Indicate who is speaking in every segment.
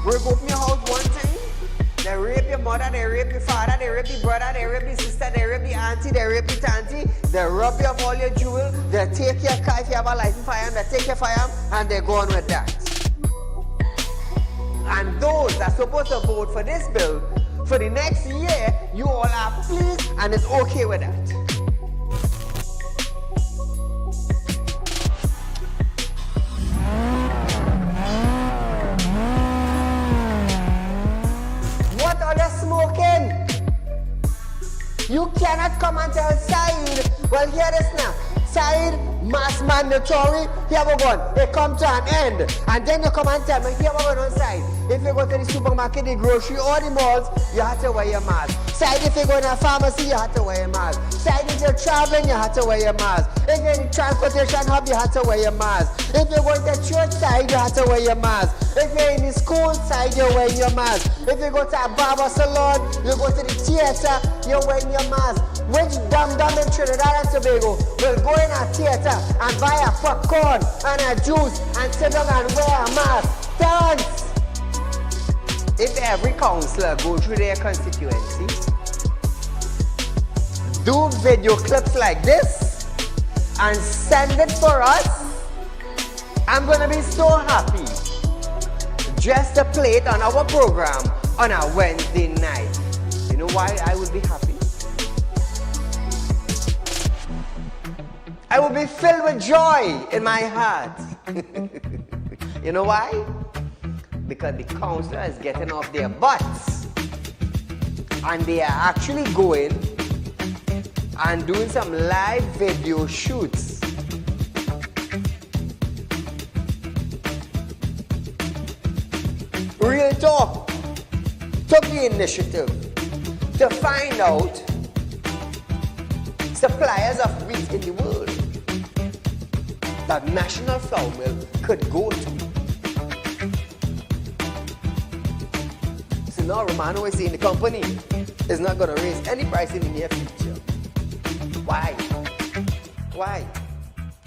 Speaker 1: Break open your house one time. They rape your mother, they rape your father, they rape your brother, they rape your sister, they rape your auntie, they rape your auntie, they rob you of all your jewels, they take your car if you have a license firearm, they take your firearm, and they go on with that. And those that are supposed to vote for this bill, for the next year, you all are pleased and it's okay with that. What are they smoking? You cannot come and tell Saieed, well, hear this now. Saieed, mass mandatory, here we go. It come to an end. And then you come and tell me, here we go on Saieed. If you go to the supermarket, the grocery, or the malls, you have to wear your mask. Saieed, if you go in a pharmacy, you have to wear your mask. Saieed, if you're traveling, you have to wear your mask. If you're in the transportation hub, you have to wear your mask. If you're going to church side, you have to wear your mask. If you're in the school side, you're wearing your mask. If you go to a barber salon, you go to the theater, you're wearing your mask. Which dum-dum in Trinidad and Tobago will go in a theater and buy a popcorn and a juice and sit down and wear a mask? Thanks! If every councillor go through their constituency, do video clips like this and send it for us, I'm gonna be so happy just to play it on our program on a Wednesday night. You know why I would be happy? I will be filled with joy in my heart. You know why? Because the councillor is getting off their butts and they are actually going and doing some live video shoots. Real Talk took the initiative to find out suppliers of wheat in the world that National Flour Mill could go to. So now Romano is saying the company is not going to raise any price in the near future. Why? Why?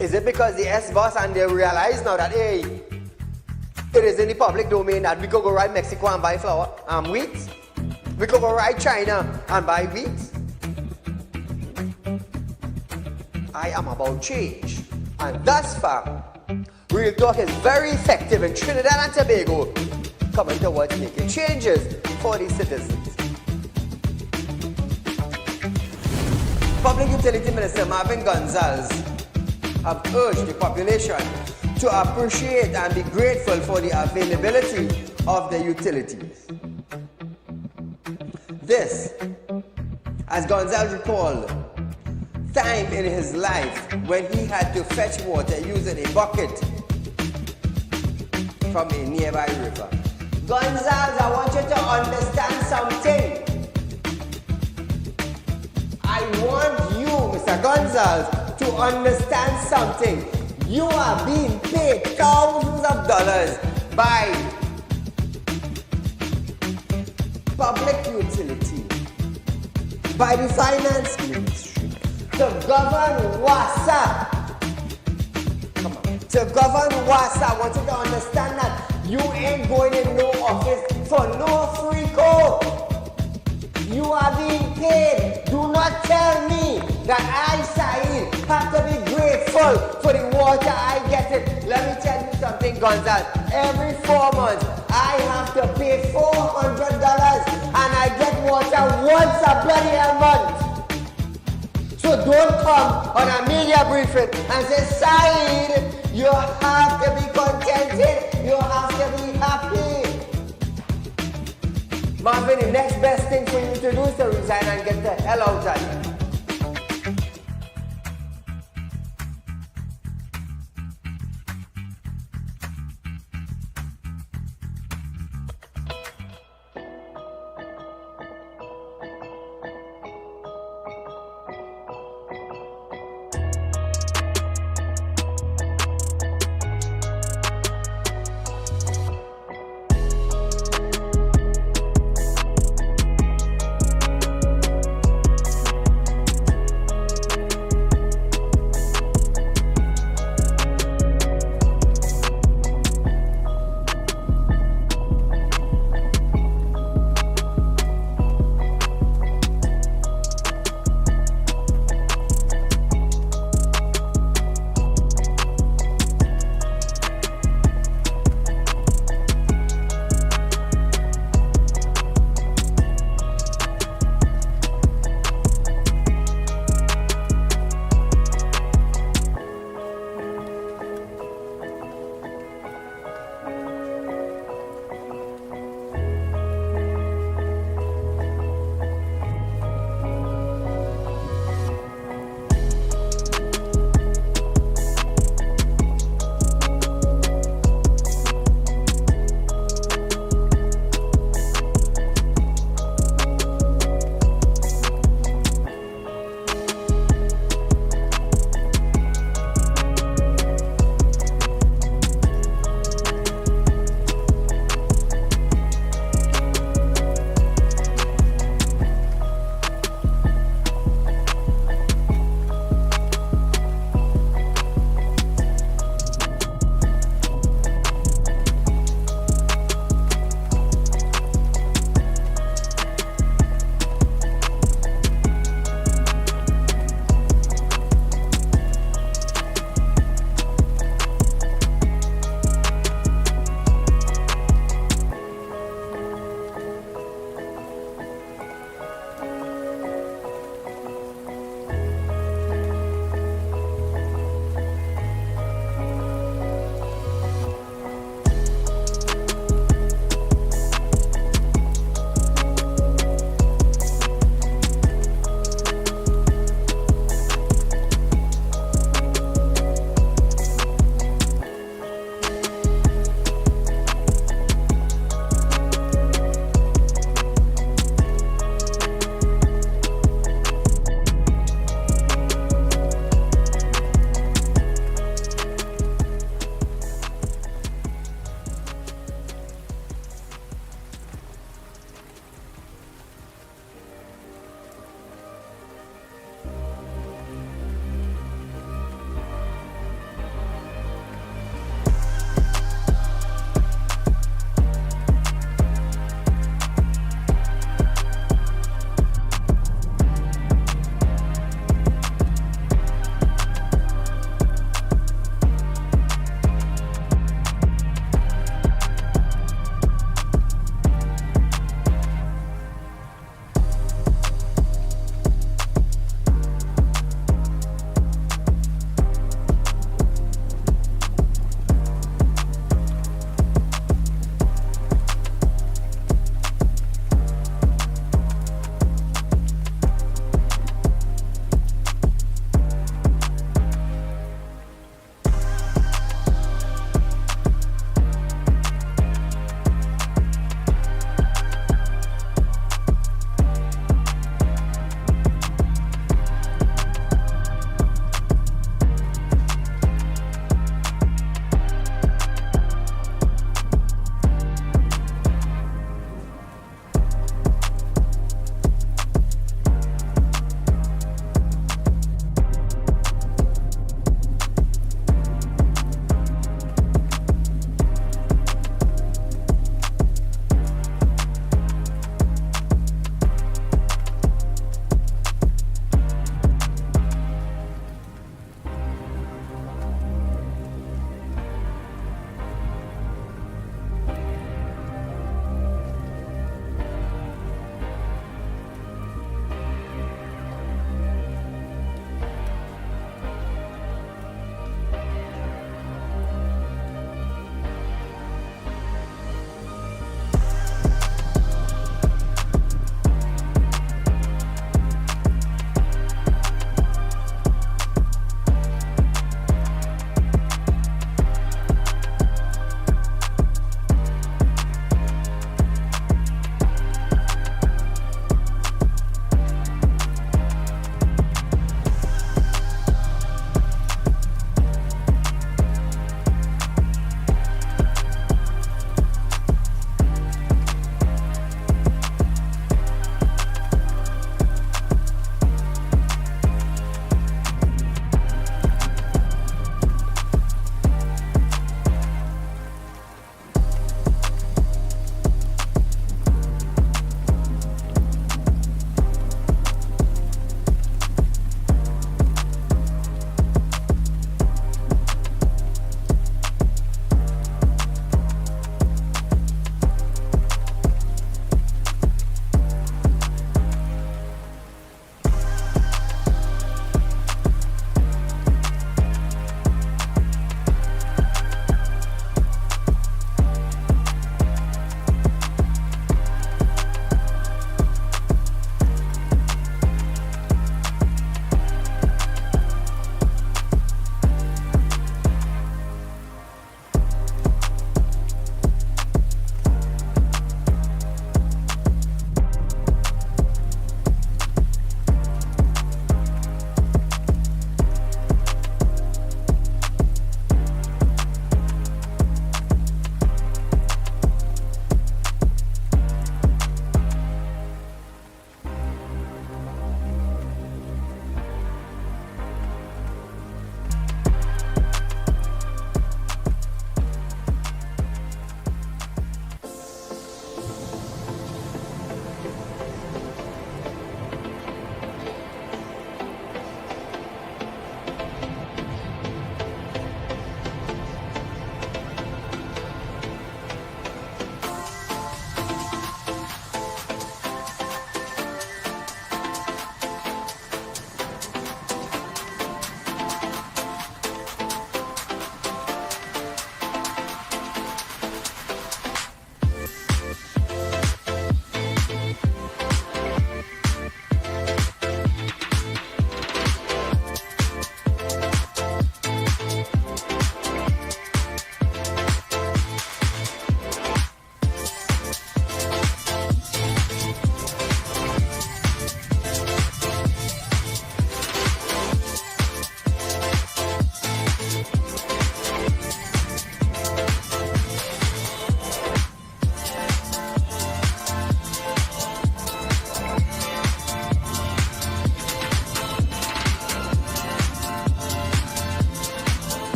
Speaker 1: Is it because the S-boss and they realize now that, hey, it is in the public domain that we could go right Mexico and buy flour and wheat? We could go right China and buy wheat? I am about change. And thus far, Real Talk is very effective in Trinidad and Tobago, coming towards making changes for the citizens. Public Utility Minister Marvin Gonzalez have urged the population to appreciate and be grateful for the availability of the utilities. This, as Gonzalez recalled, time in his life when he had to fetch water using a bucket from a nearby river. Gonzalez, I want you to understand something. I want you, Mr. Gonzalez, to understand something. You are being paid thousands of dollars by public utility, by the finance ministry, to govern WASA. Come on. To govern WASA, I want you to understand that you ain't going in no office for no free code. You are being paid. Do not tell me that I, Saieed, have to be grateful for the water I get it. Let me tell you something, Gonzalez. Every 4 months, I have to pay $400 and I get water once a bloody month. So don't come on a media briefing and say, Saieed, you have to be contented. You have to be happy. Marvin, the next best thing for you to do is to resign and get the hell out of here.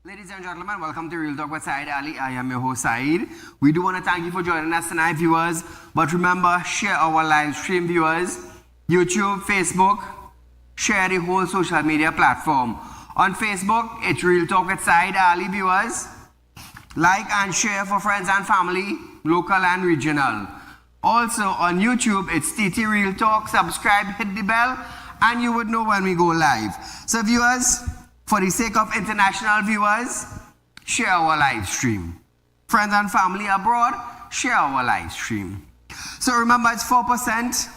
Speaker 2: Ladies and gentlemen, welcome to Real Talk with Saieed Ali. I am your host, Saeed. We do want to thank you for joining us tonight, viewers. But remember, share our live stream, viewers. YouTube, Facebook, share the whole social media platform. On Facebook, it's Real Talk with Saieed Ali, viewers. Like and share for friends and family, local and regional. Also, on YouTube, it's TT Real Talk. Subscribe, hit the bell, and you would know when we go live. So, viewers, for the sake of international viewers, share our live stream. Friends and family abroad, share our live stream. So remember, it's 4%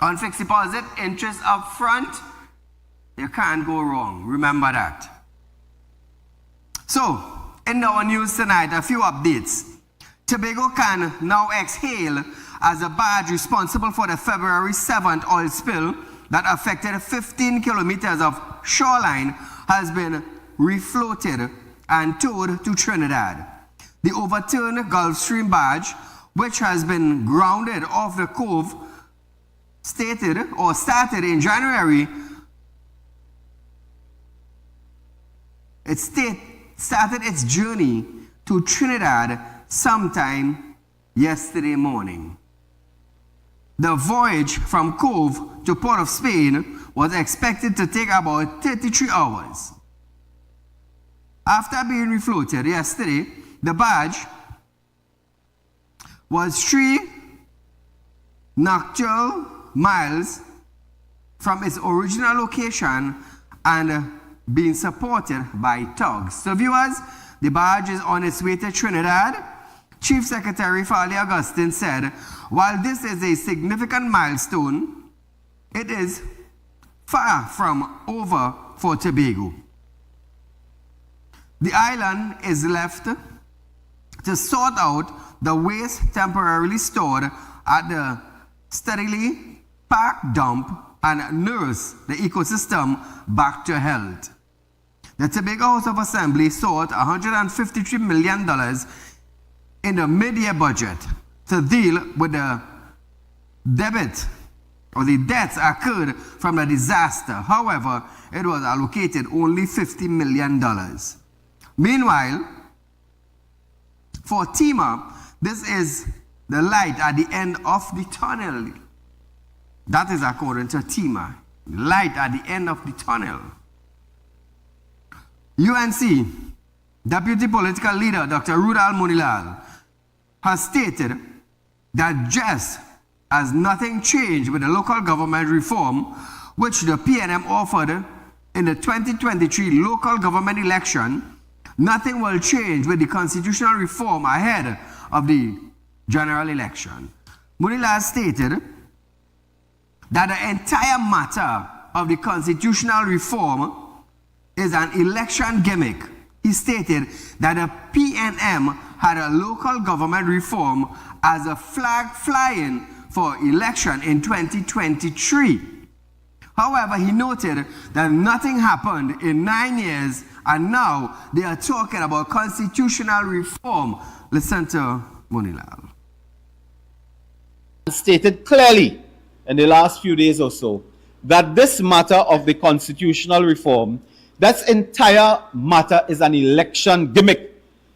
Speaker 2: on fixed deposit, interest up front. You can't go wrong. Remember that. So, in our news tonight, a few updates. Tobago can now exhale as a barge responsible for the February 7th oil spill that affected 15 kilometers of shoreline has been refloated and towed to Trinidad. The overturned Gulf Stream barge, which has been grounded off the cove, started in January. It started its journey to Trinidad sometime yesterday morning. The voyage from Cove to Port of Spain was expected to take about 33 hours. After being refloated yesterday, the barge was 3 nautical miles from its original location and being supported by tugs. So viewers, the barge is on its way to Trinidad. Chief Secretary Farley Augustine said, while this is a significant milestone, it is far from over for Tobago. The island is left to sort out the waste temporarily stored at the steadily pack, dump, and nurse the ecosystem back to health. The Tobago House of Assembly sought $153 million in the mid-year budget to deal with the debit or the debts occurred from the disaster. However, it was allocated only $50 million. Meanwhile, for TEMA, this is the light at the end of the tunnel. That is according to TEMA. Light at the end of the tunnel. UNC Deputy Political Leader Dr. Rudal Munilal has stated that just as nothing changed with the local government reform which the PNM offered in the 2023 local government election, nothing will change with the constitutional reform ahead of the general election. Munilal stated that the entire matter of the constitutional reform is an election gimmick. He stated that the PNM had a local government reform as a flag flying for election in 2023. However, he noted that nothing happened in 9 years and now they are talking about constitutional reform. Listen to Munilal.
Speaker 3: Stated clearly in the last few days or so that this matter of the constitutional reform, that entire matter is an election gimmick.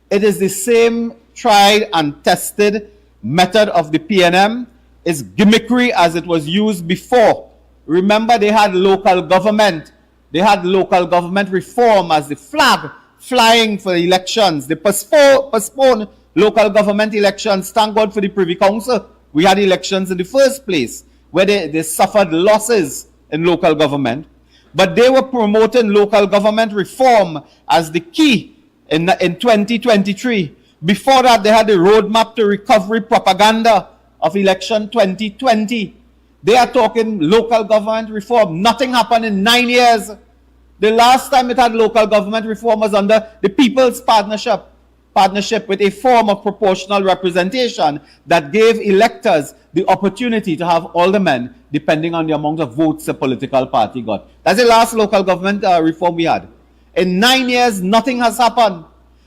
Speaker 3: It is the same tried and tested method of the PNM. It's gimmickry as it was used before. Remember, they had local government. They had local government reform as the flag flying for the elections. They postponed local government elections. Thank God for the Privy Council. We had elections in the first place where they suffered losses in local government. But they were promoting local government reform as the key in 2023. Before that, they had the roadmap to recovery propaganda of election 2020. They are talking local government reform. Nothing happened in 9 years. The last time it had local government reform was under the People's Partnership with a form of proportional representation that gave electors the opportunity to have aldermen depending on the amount of votes a political party got. That's the last local government reform we had. In 9 years, nothing has happened.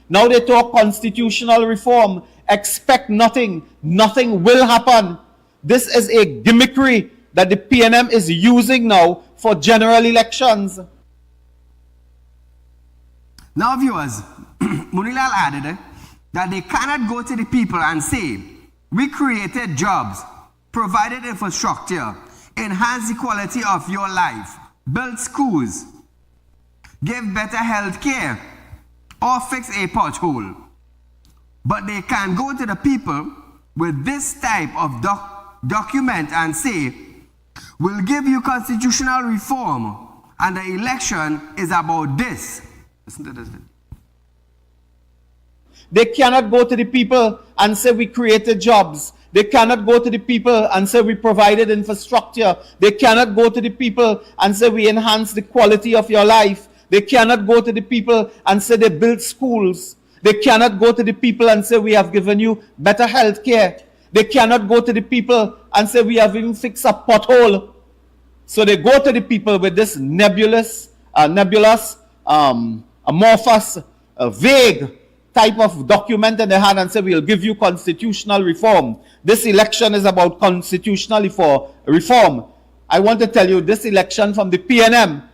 Speaker 3: Now they talk constitutional reform. Expect nothing. Nothing will happen. This is a gimmickry that the PNM is using now for general elections.
Speaker 2: Now, viewers, Munilal added that they cannot go to the people and say, we created jobs, provided infrastructure, enhanced the quality of your life, built schools, gave better health care, or fix a pothole. But they can go to the people with this type of document and say, we'll give you constitutional reform and the election is about this. Listen to this.
Speaker 3: They cannot go to the people and say we created jobs. They cannot go to the people and say we provided infrastructure. They cannot go to the people and say we enhanced the quality of your life. They cannot go to the people and say they built schools. They cannot go to the people and say we have given you better health care. They cannot go to the people and say we have even fixed a pothole. So they go to the people with this nebulous, amorphous, vague type of document in their hand and say we'll give you constitutional reform. This election is about constitutional reform. I want to tell you this election from the PNM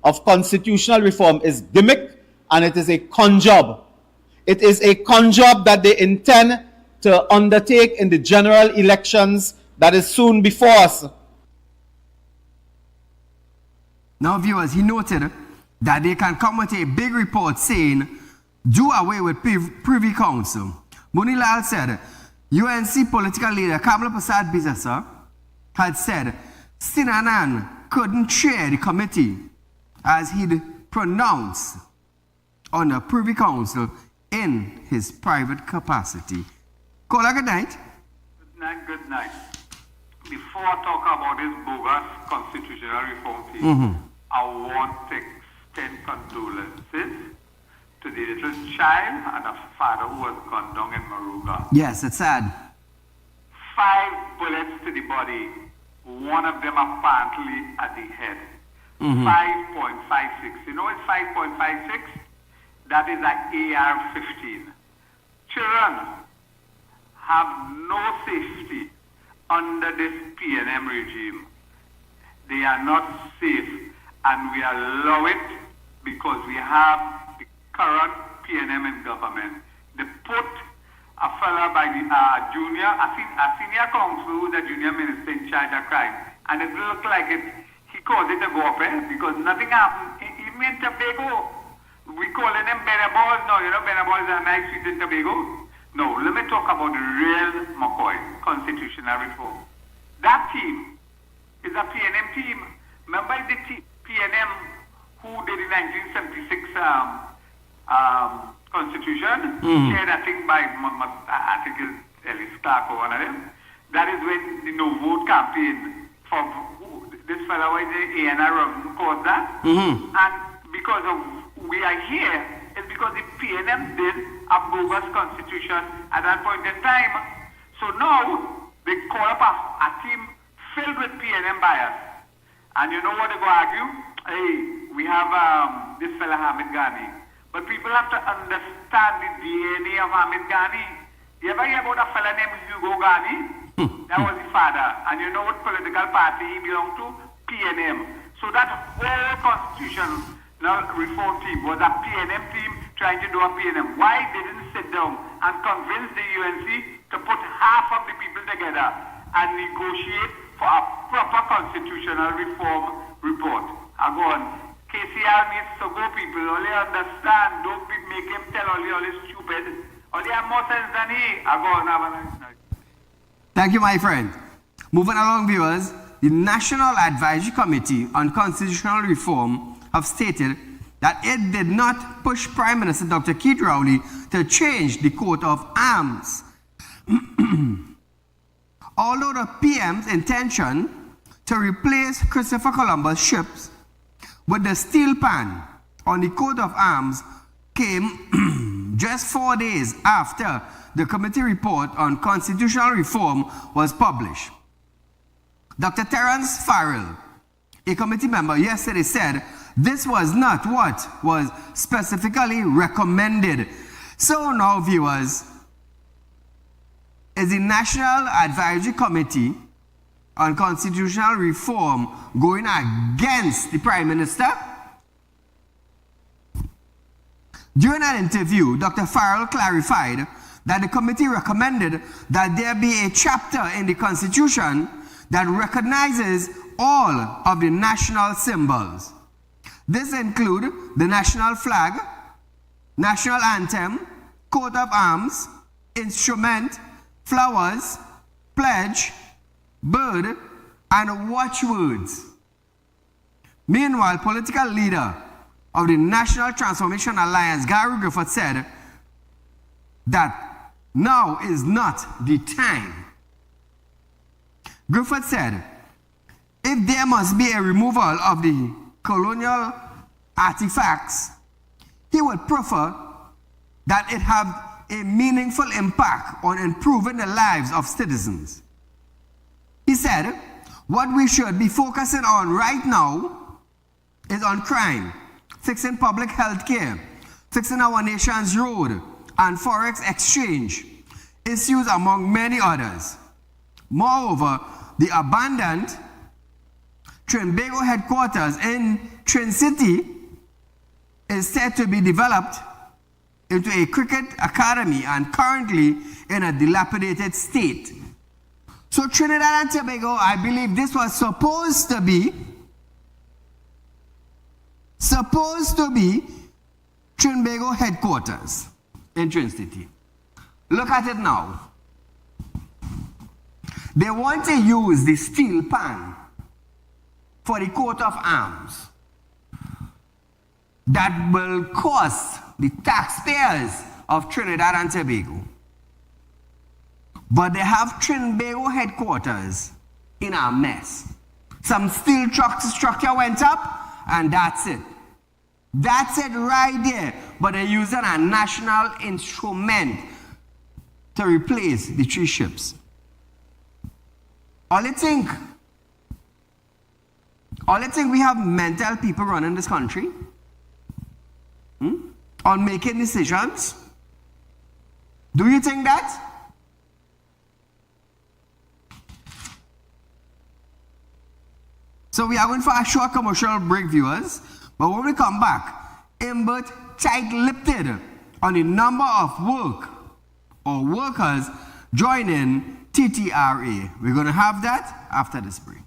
Speaker 3: of constitutional reform is gimmick and it is a con job. It is a con job that they intend to undertake in the general elections that is soon before us.
Speaker 2: Now, viewers, he noted that they can come with a big report saying, do away with Privy Council. Munilal said, UNC political leader Kamala Prasad Bisasa had said Sinanan couldn't chair the committee as he'd pronounced on the Privy Council in his private capacity. Caller, good night.
Speaker 4: Good night, good night. Before I talk about this bogus constitutional reform thing, I want to extend condolences to the little child and a father who was gunned down in Maruga.
Speaker 2: Yes, it's sad.
Speaker 4: 5 bullets to the body, one of them apparently at the head. 5.56. You know what's 5.56? That is an AR-15. Children have no safety under this PNM regime. They are not safe, and we allow it because we have the current PNM in government. They put a fella by the a senior counsel who is a junior minister in charge of crime, and it looked like he called it a go up because nothing happened. Even in Tobago, we calling them Benaballs now. You know, Benaballs is a nice street in Tobago. No, let me talk about the real McCoy, constitutional reform. That team is a PNM team. Remember the PNM who did the 1976 Constitution, chaired I think by, I think it's Ellis Clark or one of them. That is when the no vote campaign for this fellow was the ANR caused that. And because of we are here, it's because the PNM did a bogus constitution at that point in time. So now they call up a team filled with PNM bias. And you know what they go argue? Hey, we have this fella Hamid Ghani. But people have to understand the DNA of Hamid Ghani. You ever hear about a fella named Hugo Ghani? That was his father. And you know what political party he belonged to? PNM. So that whole constitutional reform team was a PNM team trying to do a PNM. Why they didn't sit down and convince the UNC to put half of the people together and negotiate for a proper constitutional reform report? I go on. KCR needs to go, people. Only understand. Don't make him tell all is stupid. Only have more sense than he. I go on. Have a nice night.
Speaker 2: Thank you, my friend. Moving along, viewers, the National Advisory Committee on Constitutional Reform have stated that it did not push Prime Minister Dr. Keith Rowley to change the coat of arms. Although the PM's intention to replace Christopher Columbus ships with the steel pan on the coat of arms came just 4 days after the committee report on constitutional reform was published. Dr. Terence Farrell, a committee member, yesterday said this was not what was specifically recommended. So now, viewers, is the National Advisory Committee on Constitutional Reform going against the Prime Minister? During an interview, Dr. Farrell clarified that the committee recommended that there be a chapter in the Constitution that recognizes all of the national symbols. This includes the national flag, national anthem, coat of arms, instrument, flowers, pledge, bird, and watchwords. Meanwhile, political leader of the National Transformation Alliance, Gary Griffith, said that now is not the time. Griffith said, if there must be a removal of the colonial artifacts, he would prefer that it have a meaningful impact on improving the lives of citizens. He said, what we should be focusing on right now is on crime, fixing public health care, fixing our nation's road and forex exchange, issues among many others. Moreover, the abandoned Tobago headquarters in Trin City is said to be developed into a cricket academy and currently in a dilapidated state. So Trinidad and Tobago, I believe this was supposed to be Tobago headquarters in Trin City. Look at it now. They want to use the steel pan for the coat of arms that will cost the taxpayers of Trinidad and Tobago. But they have Tobago headquarters in a mess. Some steel structure went up, and that's it. That's it right there. But they're using a national instrument to replace the 3 ships. All you think we have mental people running this country? On making decisions? Do you think that? So we are going for a short commercial break, viewers. But when we come back, Imbert tight-lipped on the number of workers joining TTRA. We're going to have that after this break.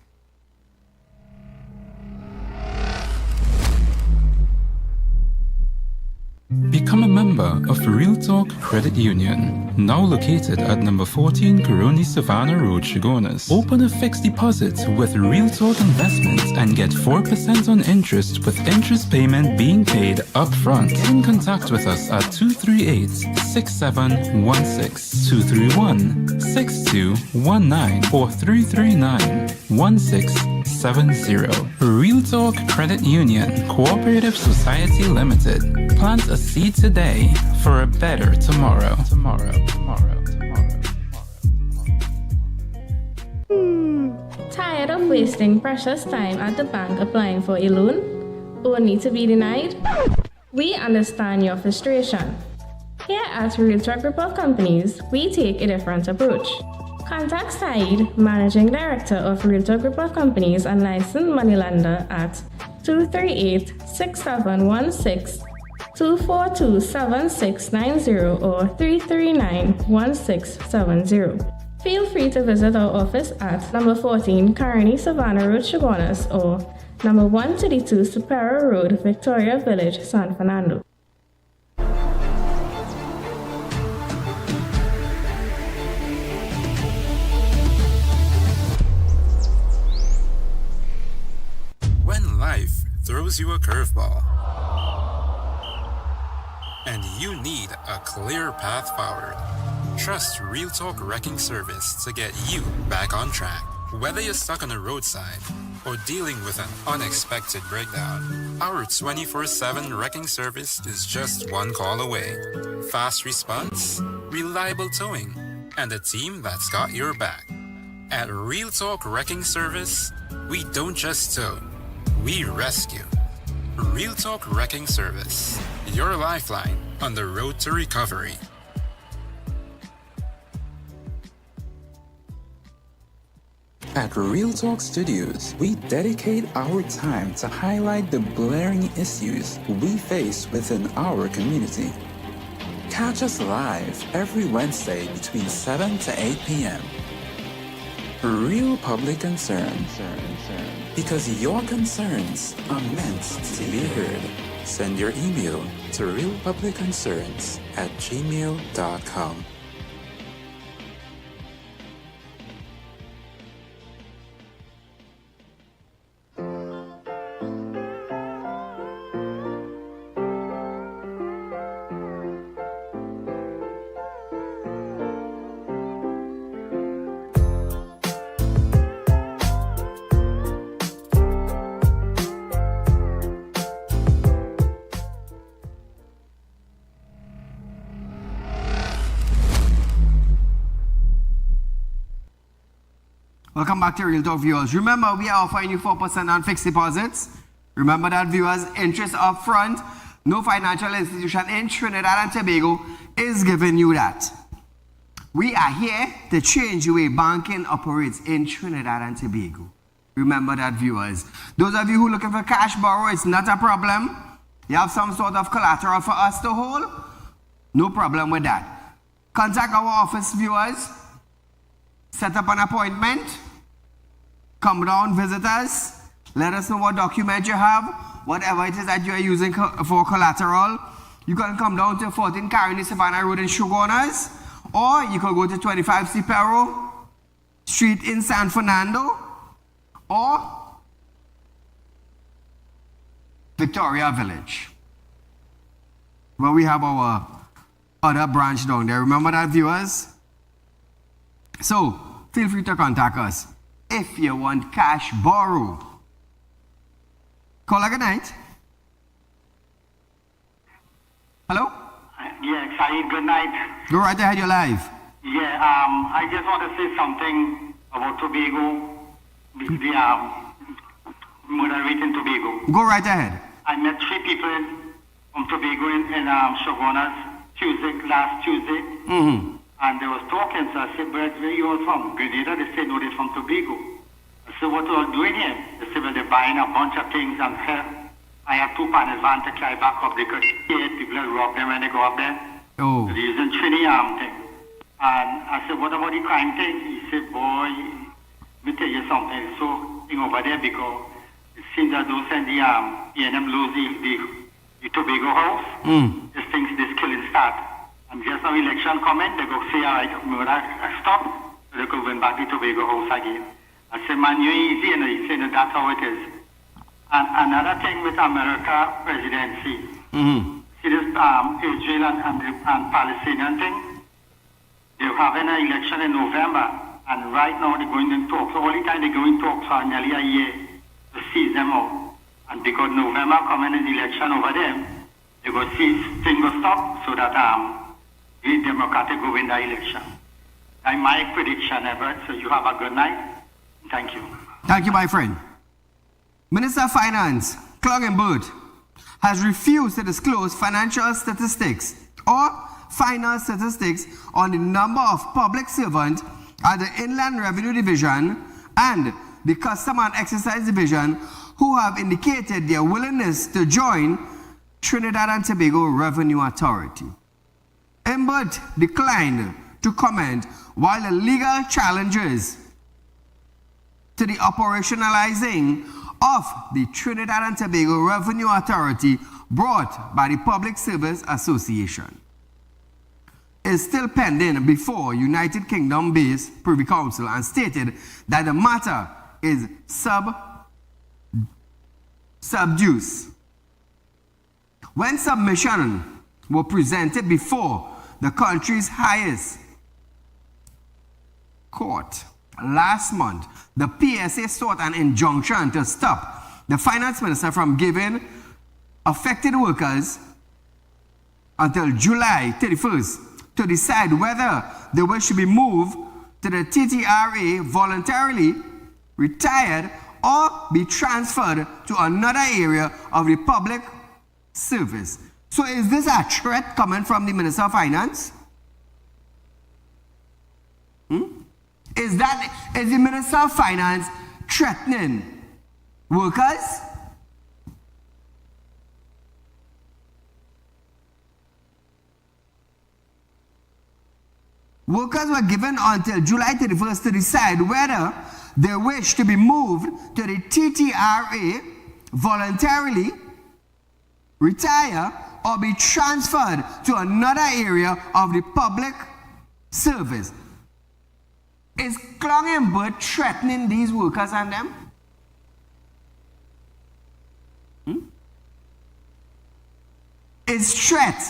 Speaker 5: Become a member of Real Talk Credit Union, now located at number 14 Coroni Savannah Road, Chagonas. Open a fixed deposit with Real Talk Investments and get 4% on interest with interest payment being paid upfront. Get in contact with us at 238-6716, 231-6219 or 339-1670. Real Talk Credit Union Cooperative Society Limited. Plant a seed today for a better tomorrow.
Speaker 6: Tired of wasting precious time at the bank applying for a loan, only to be denied? We understand your frustration. Here at Real Talk Group of Companies, we take a different approach. Contact Saieed, Managing Director of Real Talk Group of Companies and licensed moneylender at 238-6716, 242-7690 or 339-1670. Feel free to visit our office at number 14 Carney Savannah Road, Chagonas or number 132 Superior Road, Victoria Village, San Fernando.
Speaker 5: When life throws you a curveball and you need a clear path forward, trust Real Talk Wrecking Service to get you back on track. Whether you're stuck on the roadside or dealing with an unexpected breakdown, our 24/7 wrecking service is just one call away. Fast response, reliable towing, and a team that's got your back. At Real Talk Wrecking Service, we don't just tow, we rescue. Real Talk Wrecking Service, your lifeline on the road to recovery. At Real Talk Studios, we dedicate our time to highlight the glaring issues we face within our community. Catch us live every Wednesday between 7 to 8 p.m. Real Public Concern. Because your concerns are meant to be heard. Send your email to realpublicconcerns@gmail.com.
Speaker 2: Welcome back to Real Talk, viewers. Remember, we are offering you 4% on fixed deposits. Remember that, viewers, interest up front. No financial institution in Trinidad and Tobago is giving you that. We are here to change the way banking operates in Trinidad and Tobago. Remember that, viewers. Those of you who are looking for cash borrow, it's not a problem. You have some sort of collateral for us to hold? No problem with that. Contact our office, viewers. Set up an appointment. Come down, visit us. Let us know what document you have, whatever it is that you are using for collateral. You can come down to 14 Carney Savannah Road in Chagonas, or you can go to 25 Superior Street in San Fernando, or Victoria Village, where we have our other branch down there. Remember that, viewers? So, feel free to contact us if you want cash borrow. Call good night. Hello?
Speaker 4: Yeah, Saeed, good night.
Speaker 2: Go right ahead, you're live.
Speaker 4: Yeah, I just want to say something about Tobago, the murder rate in Tobago.
Speaker 2: Go right ahead.
Speaker 4: I met 3 people from Tobago in Shogunas last Tuesday.
Speaker 2: Mm-hmm.
Speaker 4: And they was talking, so I said, but where you all from? Grenada? They said, no, they're from Tobago. I said, what are you all doing here? They said, well, they're buying a bunch of things and here. I have 2 panel vans to carry back up because people rob them when they go up there.
Speaker 2: Oh.
Speaker 4: So they're using Trini thing. And I said, what about the crime thing? He said, boy, let me tell you something. It's so thing over there because it seems that those and the E&M lose the Tobago house. This things, this killing start. And just now election coming, they go say, all right, stop. So they go win back the Tobago house again. I said, man, you're easy. And he said, no, that's how it is. And another thing with America presidency. See this Israel and Palestinian thing? They're having an election in November. And right now they're going in talks. So all the time they're going talks for nearly a year to seize them out. And because November coming in the election over them, they go see things go stop so that the Democratic go win the election. That's my prediction, Everett. So you have a good night. Thank you.
Speaker 2: Thank you, my friend. Minister of Finance, Cluggenberg, has refused to disclose financial statistics or final statistics on the number of public servants at the Inland Revenue Division and the Custom and Excise Division who have indicated their willingness to join Trinidad and Tobago Revenue Authority. Imbert declined to comment while the legal challenges to the operationalizing of the Trinidad and Tobago Revenue Authority brought by the Public Service Association is still pending before United Kingdom-based Privy Council and stated that the matter is sub judice. When submissions were presented before the country's highest court last month, the PSA sought an injunction to stop the finance minister from giving affected workers until July 31st to decide whether they should be moved to the TTRA voluntarily retired or be transferred to another area of the public service. So is this a threat coming from the Minister of Finance? Is the Minister of Finance threatening workers? Workers were given until July 31st to decide whether they wish to be moved to the TTRA voluntarily, retire, or be transferred to another area of the public service. Is Cluggenberg threatening these workers and them? Is threat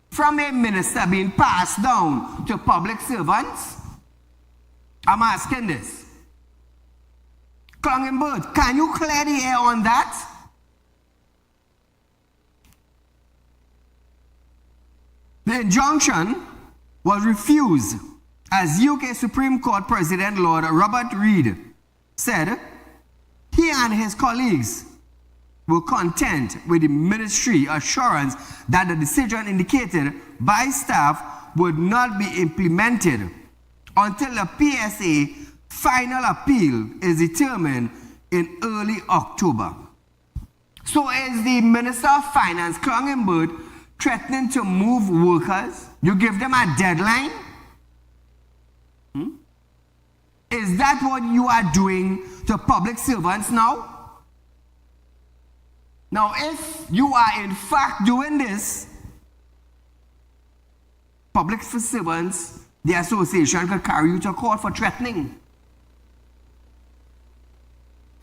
Speaker 2: from a minister being passed down to public servants? I'm asking this. Cluggenberg, can you clear the air on that? The injunction was refused as UK Supreme Court President Lord Robert Reid said he and his colleagues were content with the ministry assurance that the decision indicated by staff would not be implemented until the PSA final appeal is determined in early October. So is the Minister of Finance, Cluggenberg, threatening to move workers? You give them a deadline? Is that what you are doing to public servants now? Now, if you are in fact doing this, public servants, the association could carry you to court for threatening.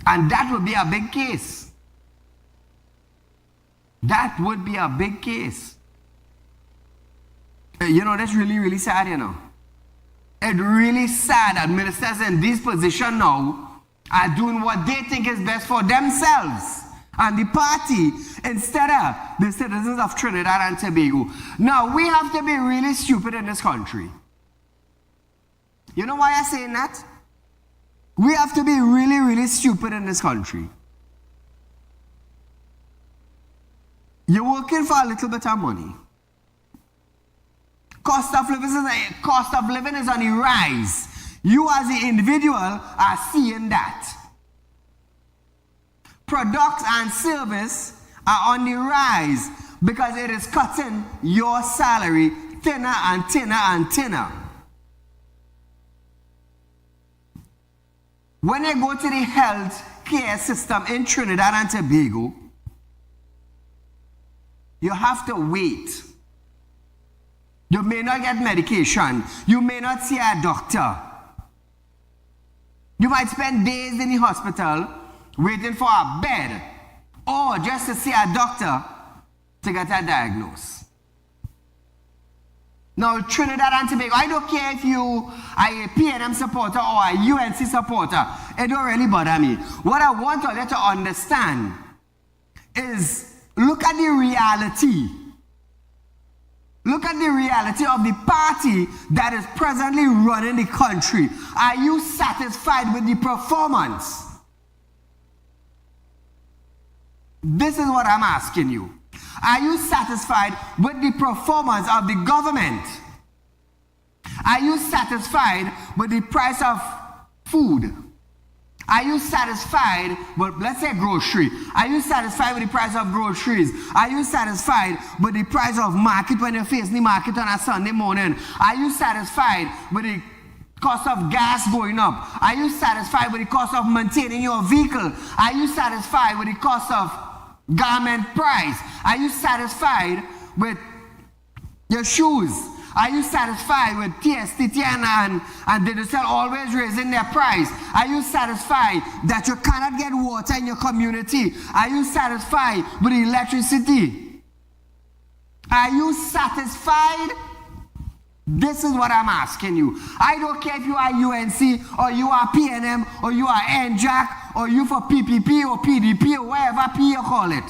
Speaker 2: And that would be a big case. That would be a big case. You know, that's really, really sad, you know. It's really sad that ministers in this position now are doing what they think is best for themselves and the party instead of the citizens of Trinidad and Tobago. Now, we have to be really stupid in this country. You know why I'm saying that? We have to be really, really stupid in this country. You're working for a little bit of money. Cost of living is on the rise. You as the individual are seeing that. Products and service are on the rise because it is cutting your salary thinner and thinner and thinner. When you go to the health care system in Trinidad and Tobago, you have to wait. You may not get medication. You may not see a doctor. You might spend days in the hospital waiting for a bed or just to see a doctor to get a diagnosis. Now, Trinidad and Tobago, I don't care if you are a PNM supporter or a UNC supporter. It don't really bother me. What I want you to understand is look at the reality. Look at the reality of the party that is presently running the country. Are you satisfied with the performance? This is what I'm asking you. Are you satisfied with the performance of the government? Are you satisfied with the price of food? Are you satisfied with, let's say, grocery? Are you satisfied with the price of groceries? Are you satisfied with the price of market when you're facing the market on a Sunday morning? Are you satisfied with the cost of gas going up? Are you satisfied with the cost of maintaining your vehicle? Are you satisfied with the cost of garment price? Are you satisfied with your shoes? Are you satisfied with TSTTN and Digicel always raising their price? Are you satisfied that you cannot get water in your community? Are you satisfied with electricity? Are you satisfied? This is what I'm asking you. I don't care if you are UNC or you are PNM or you are NJAC or you for PPP or PDP or whatever P you call it.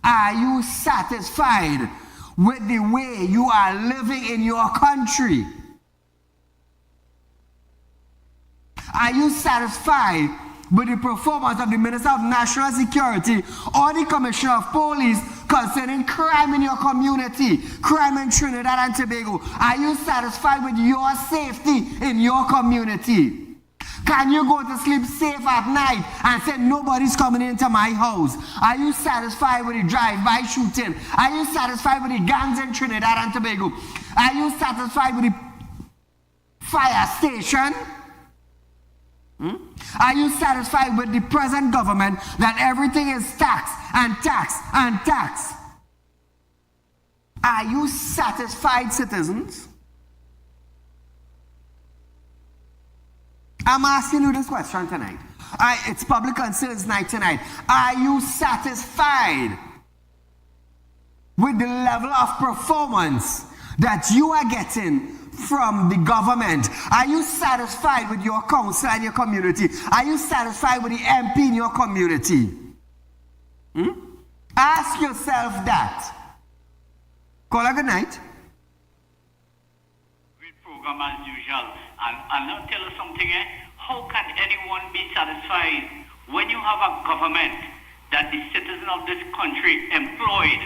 Speaker 2: Are you satisfied with the way you are living in your country? Are you satisfied with the performance of the Minister of National Security or the Commissioner of Police concerning crime in your community, crime in Trinidad and Tobago? Are you satisfied with your safety in your community? Can you go to sleep safe at night and say nobody's coming into my house? Are you satisfied with the drive-by shooting? Are you satisfied with the gangs in Trinidad and Tobago? Are you satisfied with the fire station? Are you satisfied with the present government that everything is tax and tax and tax? Are you satisfied, citizens? I'm asking you this question tonight. It's public concerns night tonight. Are you satisfied with the level of performance that you are getting from the government? Are you satisfied with your council and your community? Are you satisfied with the MP in your community? Ask yourself that. Call a good night.
Speaker 4: Great program as usual. And I'll tell you something, how can anyone be satisfied when you have a government that the citizens of this country employed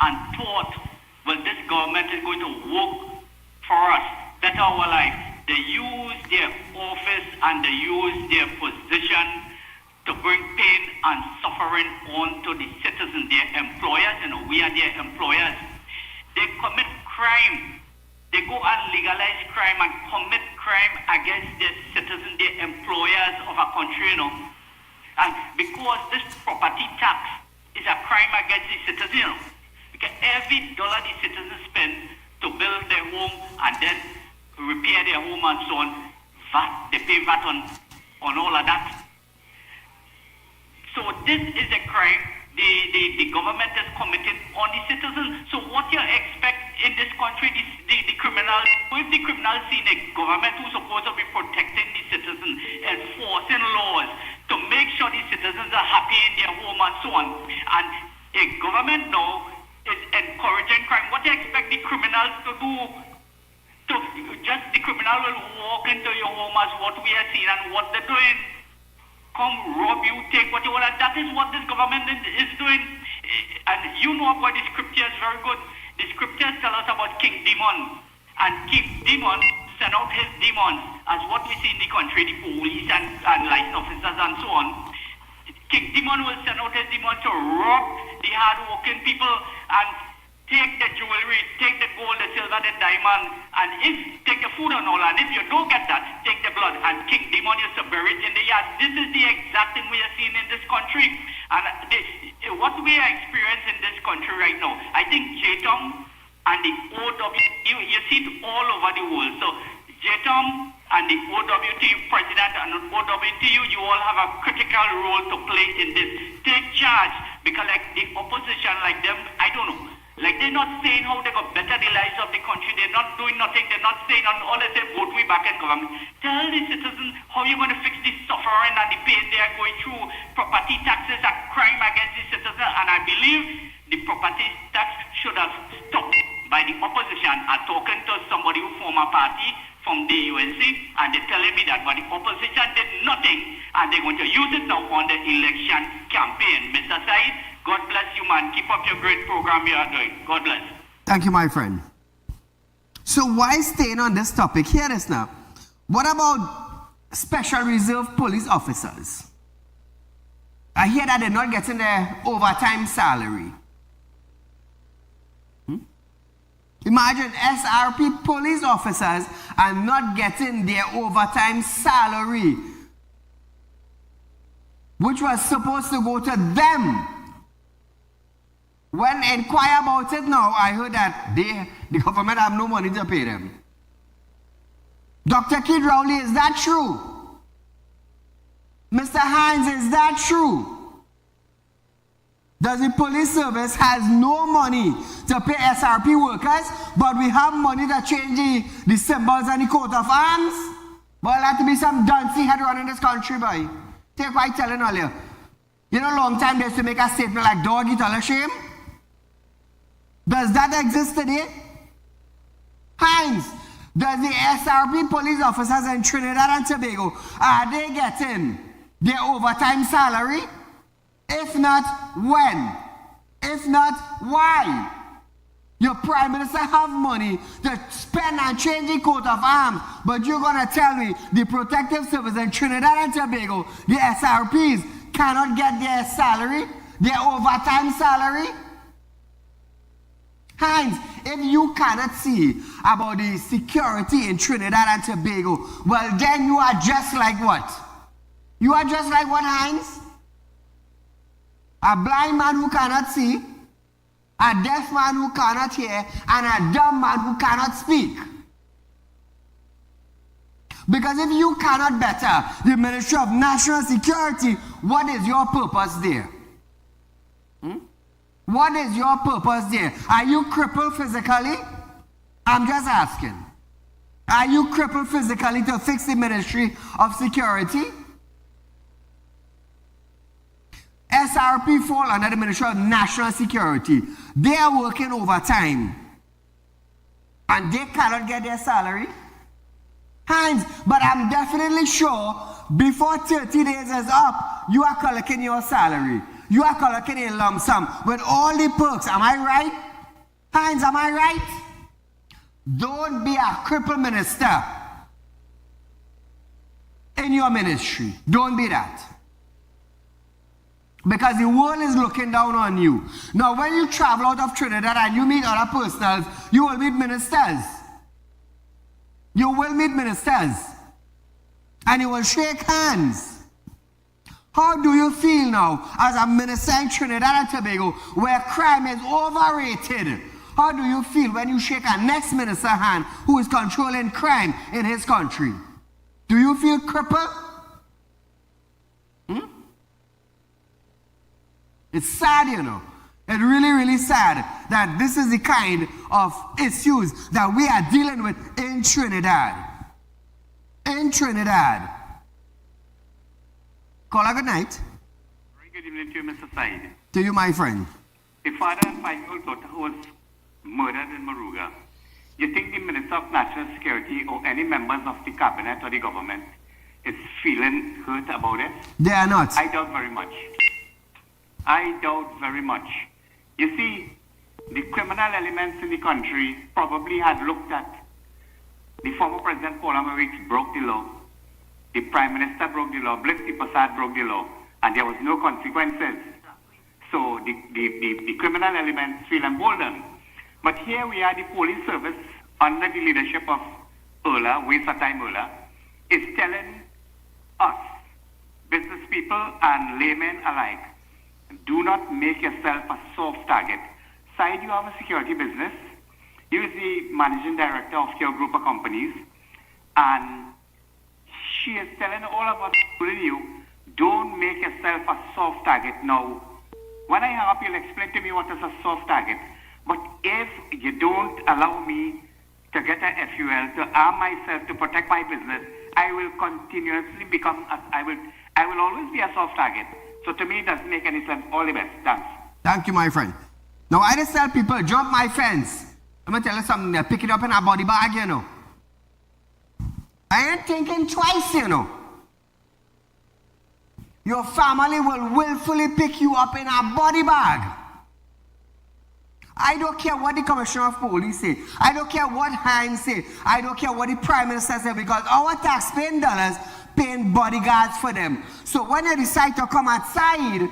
Speaker 4: and thought, well, this government is going to work for us, better our life. They use their office and they use their position to bring pain and suffering on to the citizens, their employers. We are their employers. They commit crime. They go and legalize crime and commit crime against their citizens, their employers of a country, And because this property tax is a crime against the citizens, because every dollar the citizens spend to build their home and then repair their home and so on, VAT, they pay VAT on all of that. So this is a crime the government is committing on the citizens. So what you expect in this country, the criminals, if the criminals see the government who's supposed to be protecting the citizens, enforcing laws to make sure the citizens are happy in their home and so on, and a government now is encouraging crime, what do you expect the criminals to do? The criminals criminal will walk into your home as what we are seeing and what they're doing. Come rob you, take what you want. And that is what this government is doing. And you know about the scriptures very good. The scriptures tell us about King Demon. And King Demon sent out his demons, as what we see in the country, the police and license officers and so on. King Demon will send out his demons to rob the hard-working people and take the jewelry, take the gold, the silver, the diamond, and take the food and all. And if you don't get that, take the blood. And King Demon used to bury it in the yard. This is the exact thing we are seeing in this country. And what we are experiencing in this country right now, I think JTOM and the OW, you see it all over the world. So JTOM and the OWT president and OWTU, you all have a critical role to play in this. Take charge, because like the opposition, like them, I don't know. Like they're not saying how they got better the lives of the country. They're not doing nothing. They're not saying all they say, vote we back in government. Tell the citizens how you're going to fix the suffering and the pain they are going through. Property taxes are crime against the citizens, and I believe the property tax should have stopped by the opposition. I'm talking to somebody who formed a party from the UNC, and they're telling me that, but the opposition did nothing, and they're going to use it now on the election campaign. Mr. Said, God bless you, man. Keep up your great program you are doing. God bless.
Speaker 2: Thank you, my friend. So why staying on this topic? Hear this now. What about special reserve police officers? I hear that they're not getting their overtime salary. Imagine SRP police officers are not getting their overtime salary, which was supposed to go to them. When inquire about it now, I heard that the government have no money to pay them. Dr. Kid Rowley, is that true? Mr. Hines, is that true? Does the police service has no money to pay SRP workers, but we have money to change the symbols and the coat of arms? Well, that to be some dancing head running this country, boy. Take what I'm telling all you. You know, long time they used to make a statement like, dog, you tell a shame? Does that exist today? Hines, does the SRP police officers in Trinidad and Tobago, are they getting their overtime salary? If not, when? If not, why? Your prime minister have money to spend and change the coat of arms, but you're going to tell me the protective service in Trinidad and Tobago, the SRPs, cannot get their salary, their overtime salary? Hines, if you cannot see about the security in Trinidad and Tobago, well then you are just like what? You are just like what, Hines? A blind man who cannot see, a deaf man who cannot hear, and a dumb man who cannot speak. Because if you cannot better the Ministry of National Security, what is your purpose there? What is your purpose there? Are you crippled physically? I'm just asking. Are you crippled physically to fix the Ministry of Security? SRP fall under the Ministry of National Security. They are working overtime. And they cannot get their salary. Hines, but I'm definitely sure before 30 days is up, you are collecting your salary. You are collecting a lump sum with all the perks. Am I right? Hines, am I right? Don't be a crippled minister in your ministry. Don't be that. Because the world is looking down on you. Now, when you travel out of Trinidad and you meet other personals, you will meet ministers. You will meet ministers. And you will shake hands. How do you feel now as a minister in Trinidad and Tobago where crime is overrated? How do you feel when you shake a next minister's hand who is controlling crime in his country? Do you feel crippled? It's sad, you know. It's really, really sad that this is the kind of issues that we are dealing with in Trinidad. In Trinidad. Call a good night.
Speaker 4: Very good evening to you, Mr. Said.
Speaker 2: To you, my friend.
Speaker 4: A father and 5-year-old daughter who was murdered in Moruga. You think the Minister of National Security or any members of the cabinet or the government is feeling hurt about it?
Speaker 2: They are not.
Speaker 4: I doubt very much. I doubt very much. You see, the criminal elements in the country probably had looked at the former President Paul Weeks broke the law. The Prime Minister broke the law. Blipti Prasad broke the law. And there was no consequences. So the criminal elements feel emboldened. But here we are, the police service, under the leadership of Ola, Waysatime Ola, is telling us, business people and laymen alike, do not make yourself a soft target. Saieed, you have a security business. You is the managing director of your group of companies. And she is telling all of us, including you, don't make yourself a soft target. Now, when I hang up, you'll explain to me what is a soft target. But if you don't allow me to get a FUL, to arm myself, to protect my business, I will continuously become, I will always be a soft target. So to me, it doesn't make any sense. All the best. Thanks.
Speaker 2: Thank you, my friend. Now, I just tell people, jump my fence. I'm going to tell you something, they pick it up in a body bag, you know. I ain't thinking twice, you know. Your family will willfully pick you up in a body bag. I don't care what the Commissioner of Police say. I don't care what Hines say. I don't care what the Prime Minister say, because our taxpaying dollars paying bodyguards for them. So when they decide to come outside,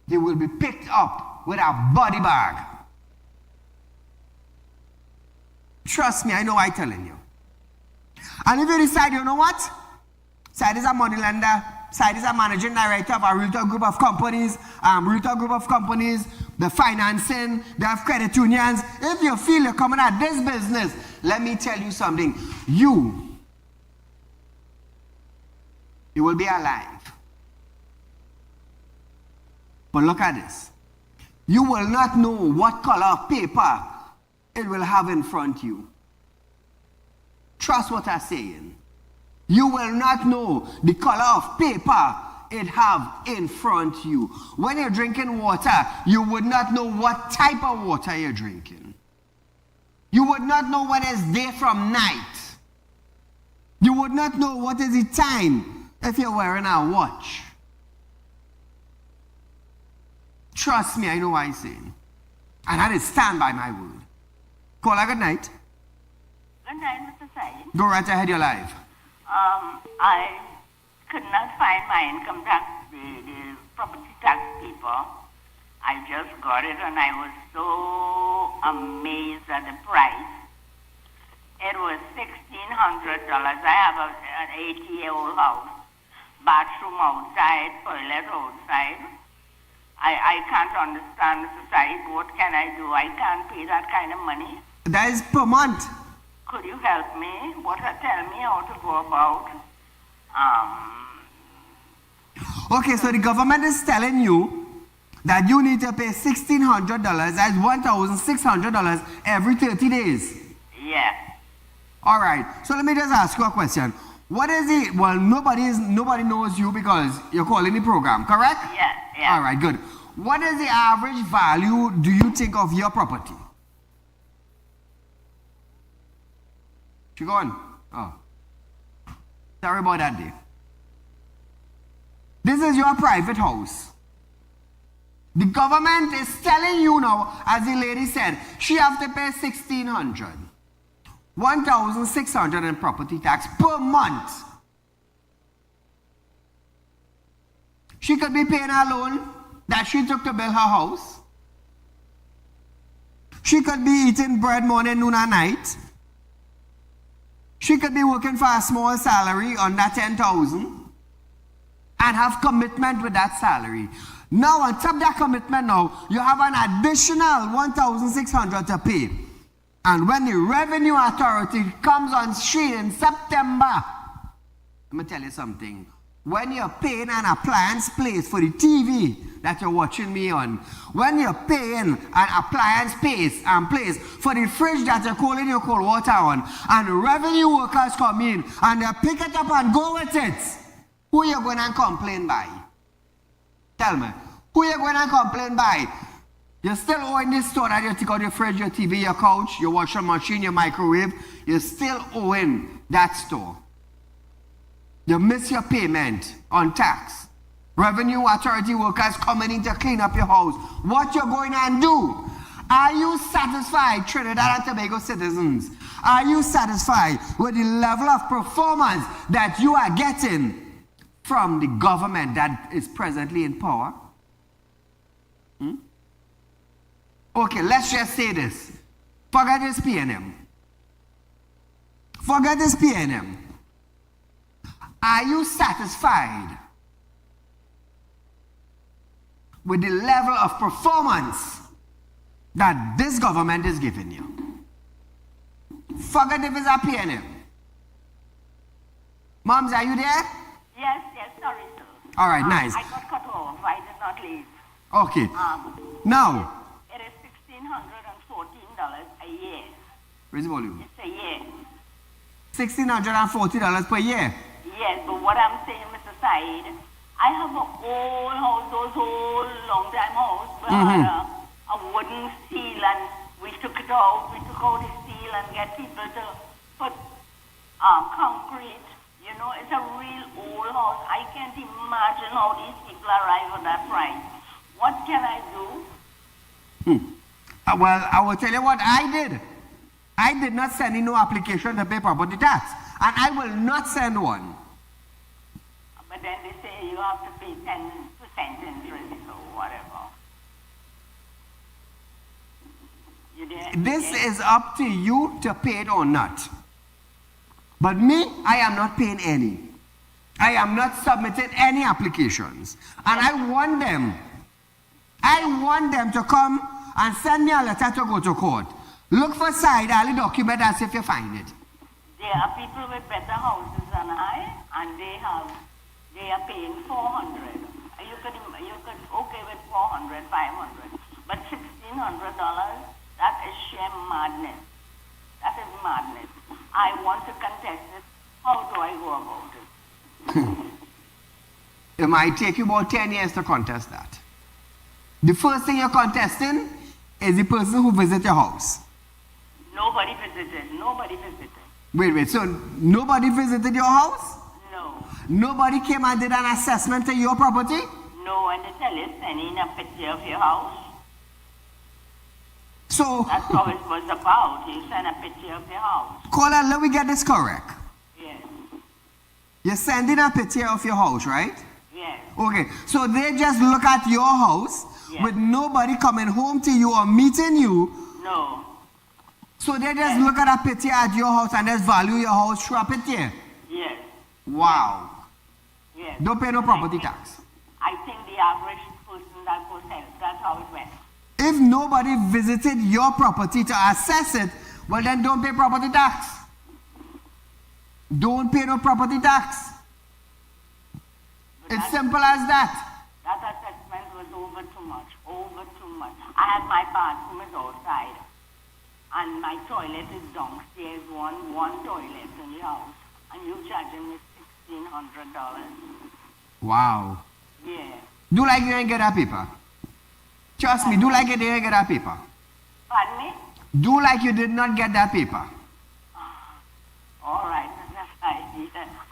Speaker 2: they will be picked up with a body bag. Trust me, I know I'm telling you. And if you decide, you know what? Saieed is a money lender. Saieed is a managing director of a realtor group of companies. The financing, they have credit unions. If you feel you're coming at this business, let me tell you something. You will be alive. But look at this. You will not know what color of paper it will have in front of you. Trust what I'm saying. You will not know the color of paper it have in front of you. When you're drinking water, you would not know what type of water you're drinking. You would not know what is day from night. You would not know what is the time if you're wearing a watch. Trust me, I know what I'm saying. And I stand by my word. Caller, good night.
Speaker 7: Good night, Mr. Saieed.
Speaker 2: Go right ahead, you're live.
Speaker 7: I could not find my income tax, the property tax paper. I just got it and I was so amazed at the price. It was $1,600. I have an 80-year-old house, bathroom outside, toilet outside. I can't understand, Mr. Saieed. What can I do? I can't pay that kind of money.
Speaker 2: That is per month.
Speaker 7: Could you help me? Tell me how to go about?
Speaker 2: Okay, so the government is telling you that you need to pay $1,600, that's $1,600 every 30 days.
Speaker 7: Yeah.
Speaker 2: All right, so let me just ask you a question. What is it? Well, nobody knows you because you're calling the program, correct?
Speaker 7: Yeah.
Speaker 2: All right, good. What is the average value, do you think, of your property? She gone? Oh. Sorry about that day. This is your private house. The government is telling you now, as the lady said, she have to pay $1,600. $1,600 in property tax per month. She could be paying her loan that she took to build her house. She could be eating bread morning, noon, and night. She could be working for a small salary under $10,000 and have commitment with that salary. Now, on top of that commitment now, you have an additional $1,600 to pay. And when the Revenue Authority comes on street in September, let me tell you something. When you're paying an appliance place for the TV that you're watching me on, when you're paying an appliance place for the fridge that you're cooling your cold water on, and revenue workers come in and they pick it up and go with it, who are you going to complain by? Tell me, who are you going to complain by? You're still owing this store that you take out your fridge, your TV, your couch, your washing machine, your microwave. You're still owing that store. You miss your payment on tax. Revenue authority workers coming in to clean up your house. What you're going to do? Are you satisfied, Trinidad and Tobago citizens? Are you satisfied with the level of performance that you are getting from the government that is presently in power? Okay, let's just say this. Forget this PNM. Forget this PNM. Are you satisfied with the level of performance that this government is giving you? Forget if it's a PNM. Moms, are you there?
Speaker 7: Yes, sorry, sir.
Speaker 2: All right, nice.
Speaker 7: I got cut off. I did not leave.
Speaker 2: Okay. Now,
Speaker 7: it is $1,614 a year.
Speaker 2: raise the volume.
Speaker 7: It's a year.
Speaker 2: $1,640 per year.
Speaker 7: Yes, but what I'm saying, Mr. Saeed, I have an old house, those old long time house, but a wooden seal, and we took it out. We took out the seal and get people to put concrete. You know, it's a real old house. I can't imagine how these people arrive at that price. What can I do?
Speaker 2: Well, I will tell you what I did. I did not send in no application to pay property tax, and I will not send one.
Speaker 7: But then they say you have to pay 10% interest or whatever.
Speaker 2: This is up to you to pay it or not. But me, I am not paying any. I am not submitting any applications. And I want them to come and send me a letter to go to court. Look for Saieed Ali document and see if you find it.
Speaker 7: There are people with better houses than I, and they are paying $400. You could okay with $400, $500, but $1,600. That is sheer madness. That is madness. I want to contest it. How do I go about it?
Speaker 2: It might take you about 10 years to contest that. The first thing you're contesting is the person who visited your house.
Speaker 7: Nobody visited.
Speaker 2: Wait. So nobody visited your house?
Speaker 7: No.
Speaker 2: Nobody came and did an assessment to your property?
Speaker 7: No, and they tell you sending a picture of your house.
Speaker 2: So
Speaker 7: that's how it was about. You send a picture of your house.
Speaker 2: Caller, let me get this correct.
Speaker 7: Yes.
Speaker 2: You're sending a picture of your house, right?
Speaker 7: Yes.
Speaker 2: Okay, so they just look at your house with nobody coming home to you or meeting you.
Speaker 7: No.
Speaker 2: So they just look at a picture at your house and just value your house through a picture?
Speaker 7: Yes.
Speaker 2: Wow.
Speaker 7: Yes.
Speaker 2: Don't pay no property tax.
Speaker 7: I think the average person that goes there, that's how it went.
Speaker 2: If nobody visited your property to assess it, well then don't pay property tax. Don't pay no property tax. It's simple as that.
Speaker 7: That assessment was over too much. I had my bathroom is outside, and my toilet is downstairs, one toilet in the house, and you charging me $1,600.
Speaker 2: Wow.
Speaker 7: Yeah.
Speaker 2: Do like you ain't get that paper. Trust me, do like you didn't get that paper.
Speaker 7: Pardon me?
Speaker 2: Do like you did not get that paper.
Speaker 7: All right.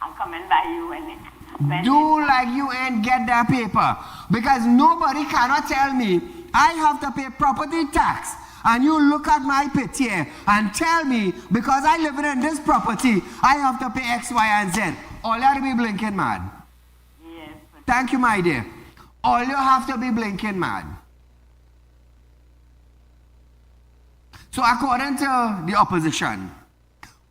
Speaker 7: I'll come and buy you when
Speaker 2: Do like you ain't get that paper. Because nobody cannot tell me I have to pay property tax. And you look at my picture and tell me because I live in this property, I have to pay X, Y, and Z. All you have to be blinking mad.
Speaker 7: Yes.
Speaker 2: Thank you, my dear. All you have to be blinking mad. So according to the opposition,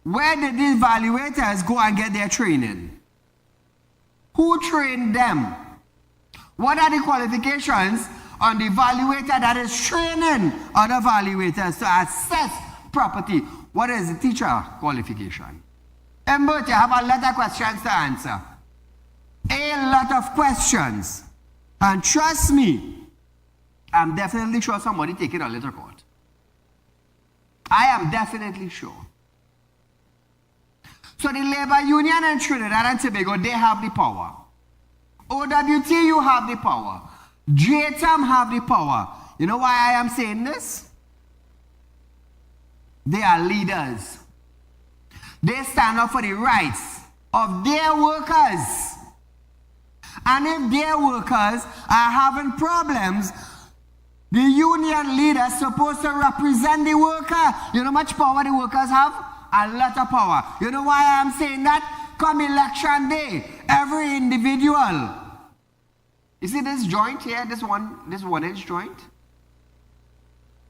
Speaker 2: where did these evaluators go and get their training? Who trained them? What are the qualifications on the evaluator that is training other evaluators to assess property? What is the teacher qualification? Embert, you have a lot of questions to answer. A lot of questions. And trust me, I'm definitely sure somebody taking a little court. I am definitely sure. So the labor union in Trinidad and Tobago, they have the power. OWT, you have the power. JTAM have the power. You know why I am saying this? They are leaders. They stand up for the rights of their workers. And if their workers are having problems, the union leader is supposed to represent the worker. You know how much power the workers have? A lot of power. You know why I am saying that? Come election day, every individual. You see this joint here, this 1-inch joint?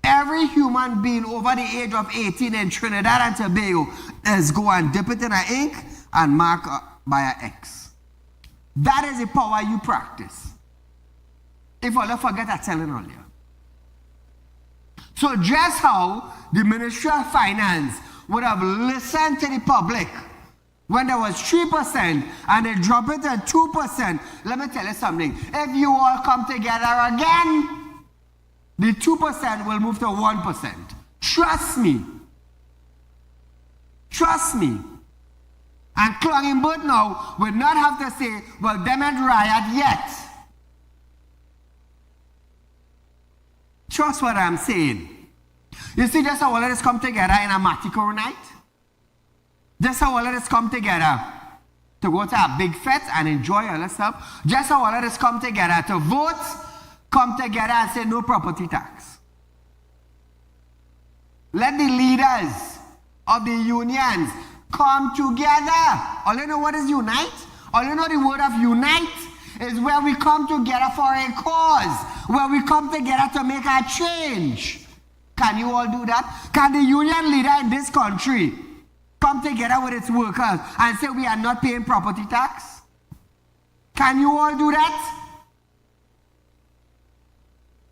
Speaker 2: Every human being over the age of 18 in Trinidad and Tobago is go and dip it in an ink and mark by an X. That is the power you practice. If all you forget, I tell you earlier. So just how the Ministry of Finance would have listened to the public when there was 3% and they drop it at 2%, let me tell you something. If you all come together again, the 2% will move to 1%. Trust me. Trust me. And Clungingboat now will not have to say, well, them ain't riot yet. Trust what I'm saying. You see, just how all of this come together in a Matiko night. Just how all of this come together to go to a big fete and enjoy all that stuff. Just how all of this come together to vote, come together and say no property tax. Let the leaders of the unions come together. All you know what is unite? All you know the word of unite is where we come together for a cause, where we come together to make a change. Can you all do that? Can the union leader in this country come together with its workers and say we are not paying property tax? Can you all do that?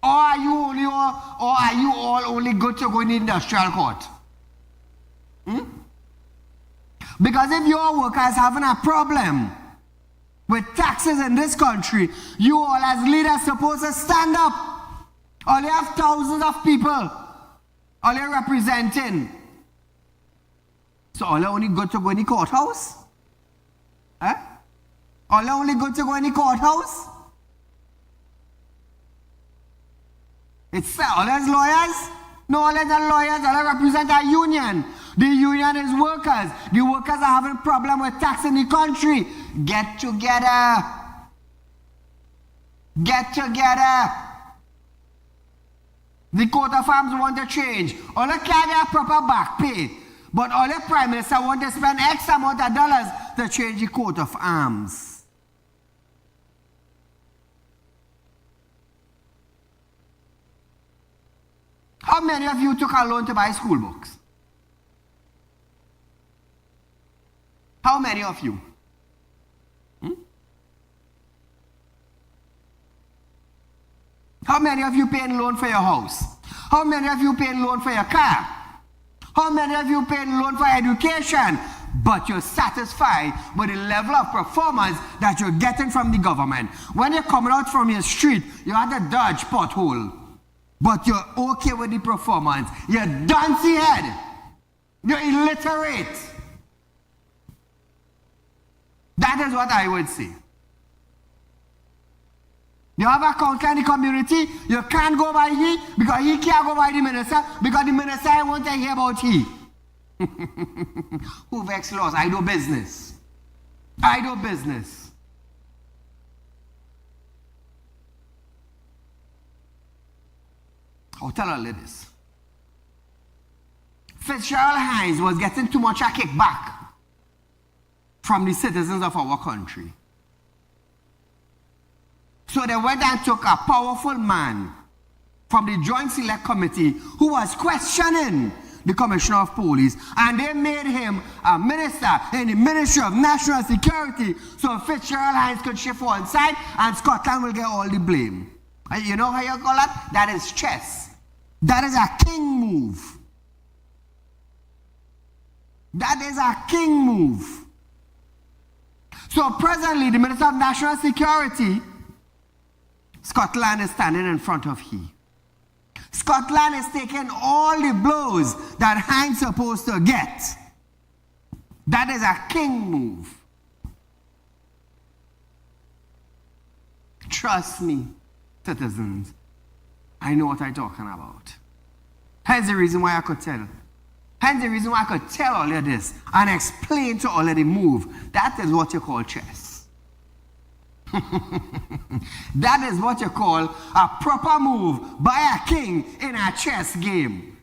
Speaker 2: Or are you all only good to go in the industrial court? Because if your workers having a problem with taxes in this country, you all as leaders supposed to stand up. All you have thousands of people, all you're representing. So all you only good to go in the courthouse? Eh? All you only good to go in the courthouse? It's all as lawyers? No, all as lawyers, all represent a union. The union is workers. The workers are having a problem with tax in the country. Get together. Get together. The coat of arms want to change. All you can't get proper back pay. But all the prime minister want to spend X amount of dollars to change the coat of arms. How many of you took a loan to buy school books? How many of you? How many of you paying loan for your house? How many of you paying loan for your car? How many of you paying loan for education? But you're satisfied with the level of performance that you're getting from the government. When you're coming out from your street, you have to dodge pothole. But you're okay with the performance. You're duncy head. You're illiterate. That is what I would say. You have a counselor in the community, you can't go by he because he can't go by the minister because the minister won't hear about he. Who vex laws? I do business. I do business. I'll tell you this. Fitzgerald Hines was getting too much a kickback from the citizens of our country. So they went and took a powerful man from the Joint Select Committee who was questioning the Commissioner of Police, and they made him a minister in the Ministry of National Security so Fitzgerald Hines could shift one side and Scotland will get all the blame. And you know how you call that? That is chess. That is a king move. That is a king move. So presently, the Minister of National Security, Scotland is standing in front of he. Scotland is taking all the blows that Hines supposed to get. That is a king move. Trust me, citizens. I know what I'm talking about. Hence the reason why I could tell. Hence the reason why I could tell all of this and explain to all of the move. That is what you call chess. That is what you call a proper move by a king in a chess game.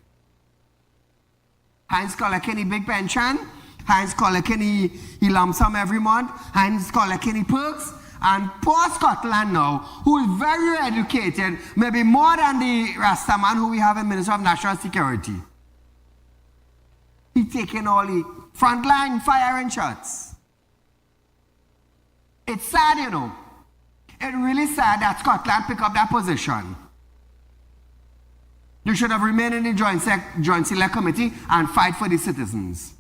Speaker 2: Heinz collect any big pension. Heinz collect any lump sum every month. Heinz collect any perks. And poor Scotland now, who is very educated, maybe more than the Rastaman who we have in Minister of National Security. He taking all the frontline firing shots. It's sad, you know. It's really sad that Scotland pick up that position. You should have remained in the Joint Select Committee and fight for the citizens.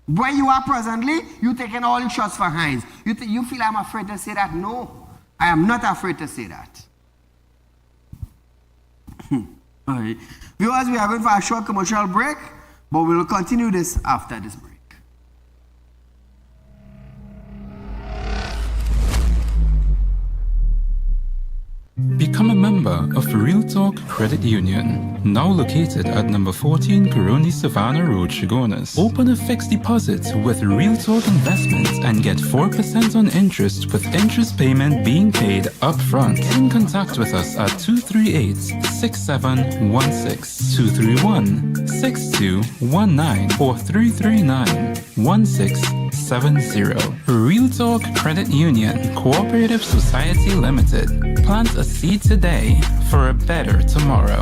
Speaker 2: Where you are presently, you taking all the shots for Heinz. You feel I'm afraid to say that? No, I am not afraid to say that. All right. Viewers, we are going for a short commercial break, but we will continue this after this break.
Speaker 5: Become a member of Real Talk Credit Union, now located at number 14 Coroni Savannah Road, Chagonas. Open a fixed deposit with Real Talk Investments and get 4% on interest with interest payment being paid upfront. Get in contact with us at 238-6716, 231-6219 or 339-1670. Real Talk Credit Union, Cooperative Society Limited. Plant a seed today for a better tomorrow.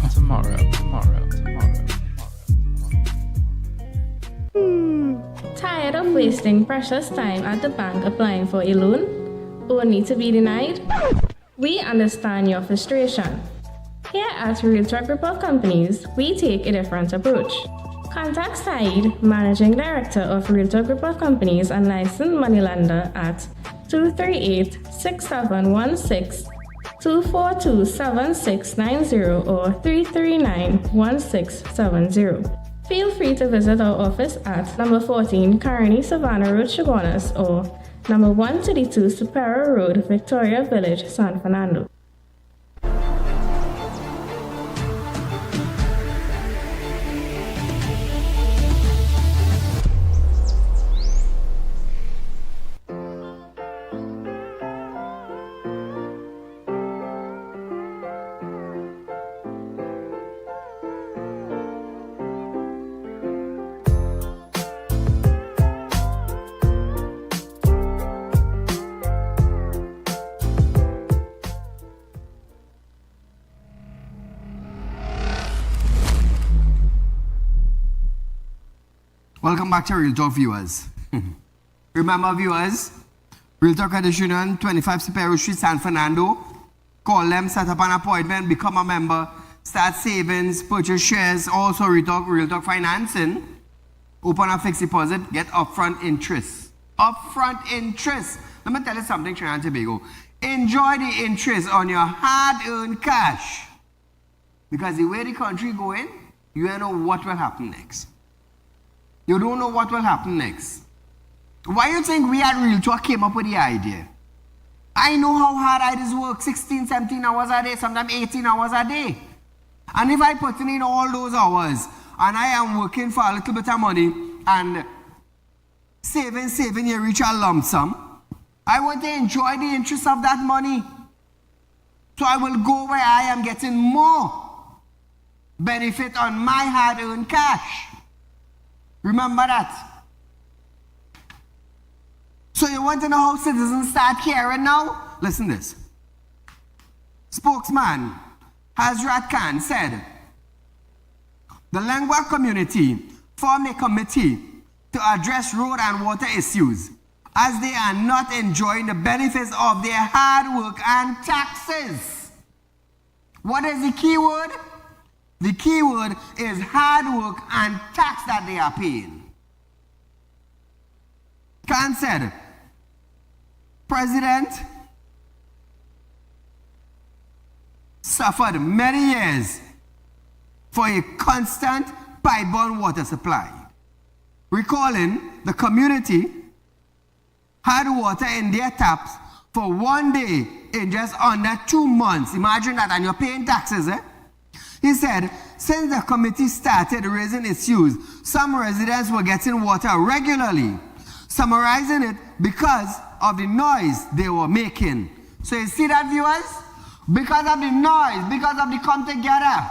Speaker 6: Tired of wasting precious time at the bank applying for a loan? Only to be denied? We understand your frustration. Here at Real Talk Report Companies, we take a different approach. Contact Saieed, Managing Director of Real Talk Report Companies and licensed moneylender at 238-6716, 242-7690 or 339-1670. Feel free to visit our office at number 14 Coroni Savannah Road, Chagonas or number 132 Superior Road, Victoria Village, San Fernando.
Speaker 2: Welcome back to Real Talk, viewers. Remember, viewers, Real Talk Credit Union, 25 Superior Street, San Fernando. Call them, set up an appointment, become a member, start savings, purchase shares, also Real Talk financing. Open a fixed deposit, get upfront interest. Upfront interest. Let me tell you something, Trinidad and Tobago. Enjoy the interest on your hard-earned cash. Because the way the country going, you don't know what will happen next. You don't know what will happen next. Why you think we at Real Talk came up with the idea? I know how hard I just work, 16, 17 hours a day, sometimes 18 hours a day. And if I put in all those hours, and I am working for a little bit of money, and saving, you reach a lump sum, I want to enjoy the interest of that money. So I will go where I am getting more benefit on my hard-earned cash. Remember that. So you want to know how citizens start caring now? Listen to this. Spokesman Hazrat Khan said, the Lengua community formed a committee to address road and water issues as they are not enjoying the benefits of their hard work and taxes. What is the key word? The key word is hard work and tax that they are paying. Khan said, President suffered many years for a constant pipe-borne water supply. Recalling the community had water in their taps for one day in just under 2 months. Imagine that, and you're paying taxes, eh? He said, since the committee started raising issues, some residents were getting water regularly, summarizing it because of the noise they were making. So you see that, viewers? Because of the noise, because of the come together.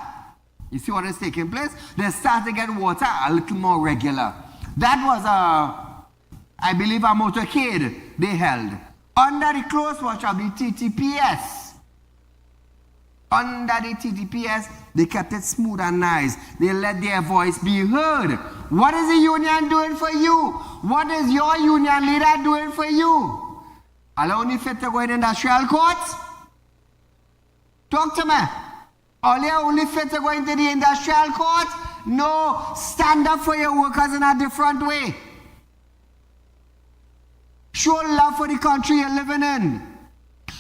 Speaker 2: You see what is taking place? They start to get water a little more regular. That was I believe, a motorcade they held under the close watch of the TTPS. Under the TTPS, they kept it smooth and nice. They let their voice be heard. What is the union doing for you? What is your union leader doing for you? Are you only fit to go in industrial court? Talk to me. Are you only fit to go into the industrial court? No. Stand up for your workers in a different way. Show love for the country you're living in.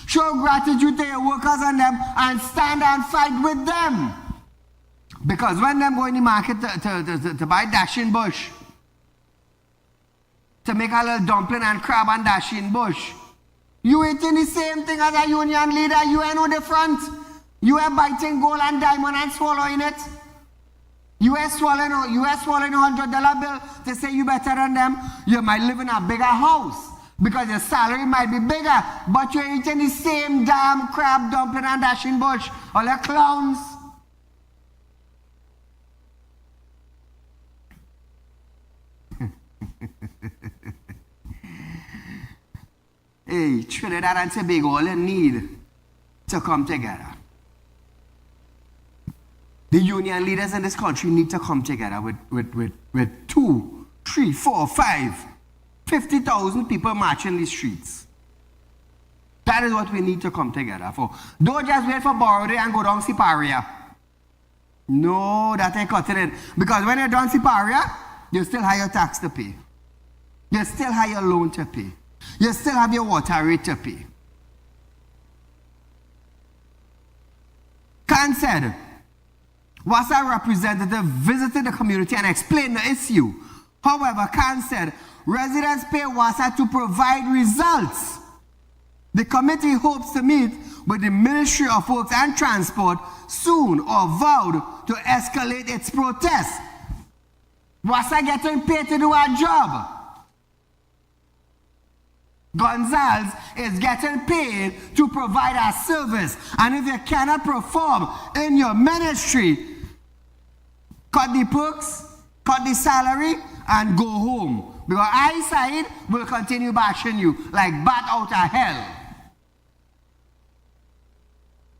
Speaker 2: Show gratitude to your workers and them, and stand and fight with them. Because when them go in the market to buy dashing bush, to make a little dumpling and crab and dashing bush, you eating the same thing as a union leader. You ain't no different. You are biting gold and diamond and swallowing it. You are swallowing $100 bill to say you better than them. You might live in a bigger house because your salary might be bigger, but you're eating the same damn crab, dumpling, and dashing bush. All the clowns. Hey, Trinidad and Tobago, all you need to come together. The union leaders in this country need to come together with 2, 3, 4, 5, 50,000 people marching the streets. That is what we need to come together for. Don't just wait for borrowed and go down Siparia. No, that ain't cutting it. Because when you're down Siparia, you still have your tax to pay. You still have your loan to pay. You still have your water rate to pay. Khan said, WASA representative visited the community and explained the issue. However, Khan said, residents pay WASA to provide results. The committee hopes to meet with the Ministry of Works and Transport soon or vowed to escalate its protest. WASA getting paid to do our job. Gonzalez is getting paid to provide a service. And if you cannot perform in your ministry, cut the perks, cut the salary, and go home. Because I, Saieed, will continue bashing you like bat out of hell.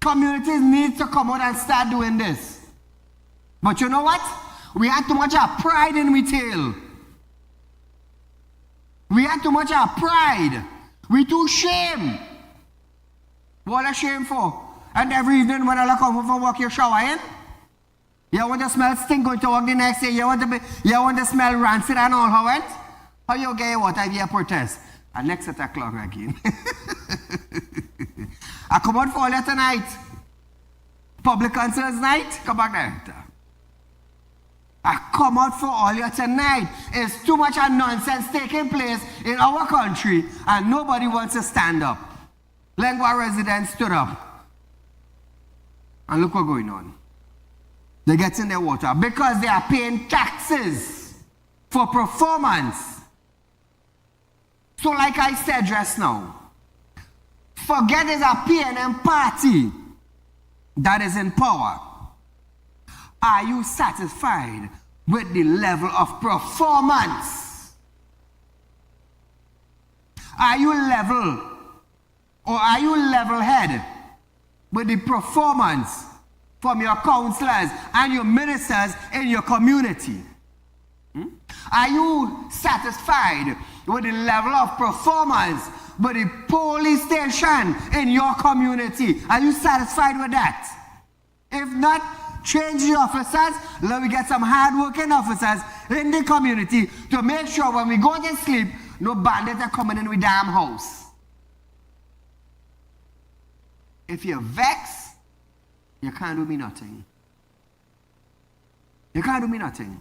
Speaker 2: Communities need to come out and start doing this. But you know what? We had too much of pride in we tail. We had too much of pride. We too shame. What are shame for? And every evening when I come home from work, you shower in? You want to smell stink going to work the next day? You want to smell rancid and all how it? How you get your water if you protest? And next at o'clock again. I come out for all you tonight. Public concerns night, come back there. I come out for all you tonight. It's too much of nonsense taking place in our country and nobody wants to stand up. Lengua residents stood up. And look what's going on. They're getting their water because they are paying taxes for performance. So like I said just now, forget it's a PNM party that is in power. Are you satisfied with the level of performance? Are you level or are you level-headed with the performance from your councillors and your ministers in your community? Are you satisfied with the level of performance with the police station in your community? Are you satisfied with that? If not, change the officers. Let me get some hard-working officers in the community to make sure when we go to sleep, no bandits are coming in with damn house. If you're vexed, you can't do me nothing. You can't do me nothing.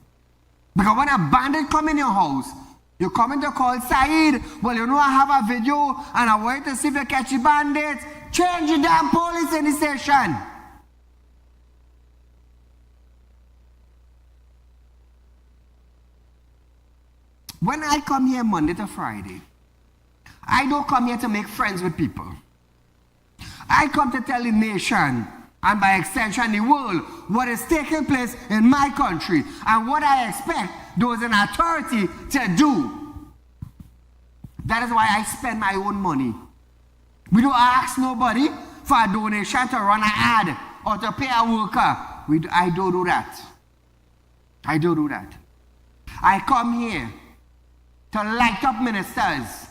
Speaker 2: Because when a bandit come in your house, you come in to call Saieed. Well, you know I have a video and I want to see if you catch the bandits. Change the damn police in the station. When I come here Monday to Friday, I don't come here to make friends with people. I come to tell the nation, and by extension the world, what is taking place in my country and what I expect those in authority to do. That is why I spend my own money. We don't ask nobody for a donation to run an ad or to pay a worker. I don't do that. I don't do that. I come here to light up ministers,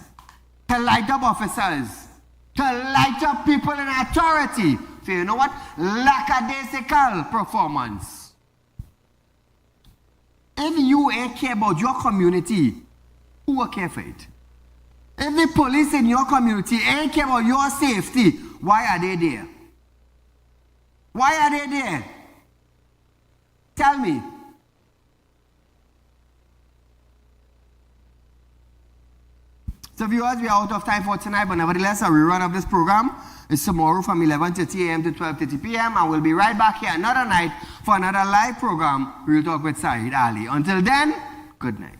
Speaker 2: to light up officers, to light up people in authority. So you know what? Lackadaisical performance. If you ain't care about your community, who will care for it? If the police in your community ain't care about your safety, why are they there? Why are they there? Tell me. So viewers, we are out of time for tonight, but nevertheless, a rerun of this program is tomorrow from 11:30 a.m. to 12:30 p.m. and we'll be right back here another night for another live program, Real Talk with Saieed Ali. Until then, good night.